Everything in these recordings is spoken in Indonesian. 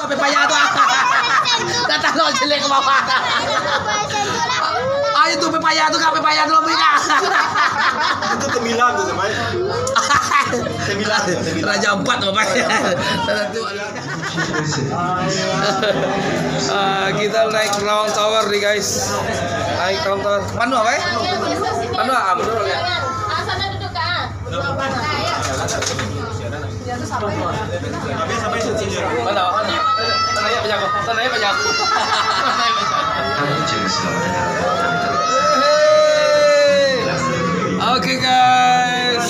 tuh, pepaya tuh. Kata lo jelek ke bawah. Ayo tuh pepaya tuh, pepaya tuh lebih kak. Itu tembilan tuh sama. Tembilan. Raja 4 bapak. Kita naik Lawang Tower nih guys. Naik Lawang Tower. Panu apa ya? Panu apa? Betul ya? Sana duduk kan. Sampai sini. Mana? Tanahnya penjago. Tanahnya penjago. Oke guys.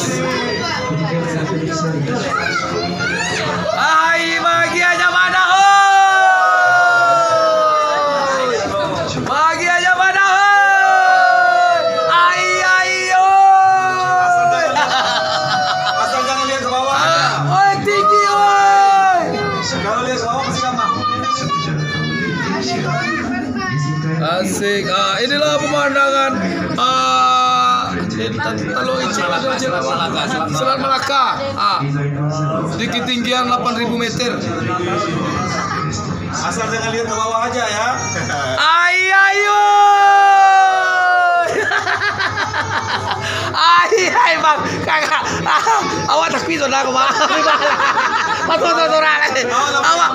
Hai bahagianya mana hoi? Bahagianya mana hoi? Ayo. Asal jangan lihat ke bawah. Oh tinggi hoi. Kalau lihat ke bawah pasti sama. Asik. Inilah pemandangan Selat Malaka. Di ketinggian 8.000 meter. Asal jangan lihat ke bawah aja ya. Ayo. Ay bang, kakak. Awak tak pisau dah aku bang. Betul lagi. Awak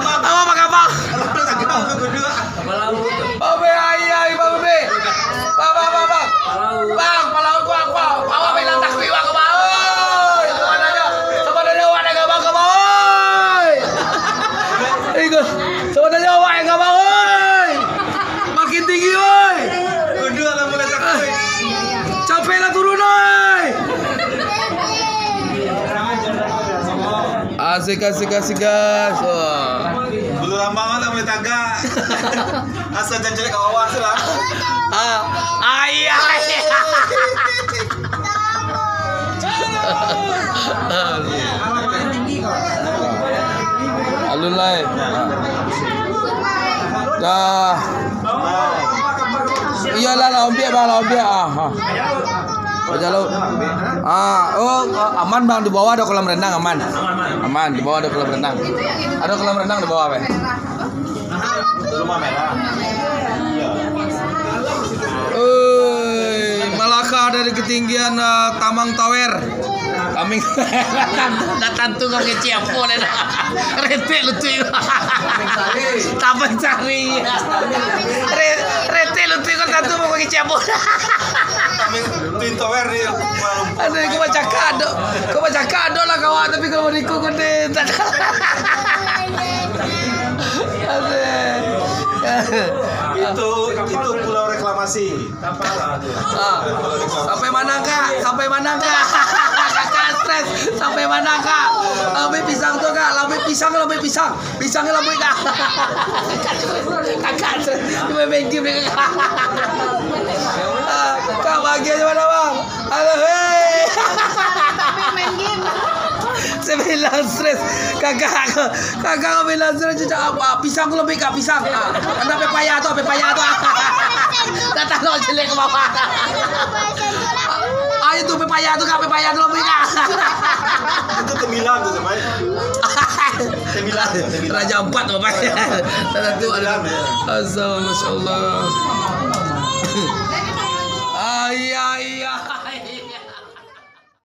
makan bang. Obe ay bang obe. Bang. Bang, palau aku. Awak bilang tak piwa ke bang. Sebenarnya awak enggak bang ke bang. Ikut. Sebenarnya awak enggak bang. Makin tinggi oi. Kedua lah mulai takut. Capek lah turun oi. Asik guys. Wah. Bulu rambangan lah mulai tagak. Asal jangan jelek ke bawah lah. Ay. Alun lain. Dah. Iyalah lombia bang. Baca laut. Aman bang, di bawah ada kolam renang aman. Di bawah ada kolam renang. Ada kolam renang di bawah bang. Rumah merah. Malaka dari ketinggian Tamang Tower. Kami datang tuh nggak keciapo deh. Rete lucu. Tamang Sari. Rete lucu kan satu mau keciapo. Twin Tower nih. Aduh, kau baca kado lah kawan, tapi kalau di kau gede. Itu pulau reklamasi. Sampai mana kak? Kakak stres. Sampai mana kak? Lambe pisang tuh kak. Lambe pisang. Pisangnya lambe kak. Kakak stres. Cuma main game nih kak. Kak bahagia mana bang? Halo hei. Main game. Saya bilang stres. Kakak bilang stres cecak apa? Pisang lebih kak pisang. Ada pepaya tuh. Kata lo jelek ke bawah. Ayo tuh pepaya tuh lebih kak. Itu tembilan tuh sama. Tembilan. Raja 4 bapak. Satu ada. Masya Allah. Iya.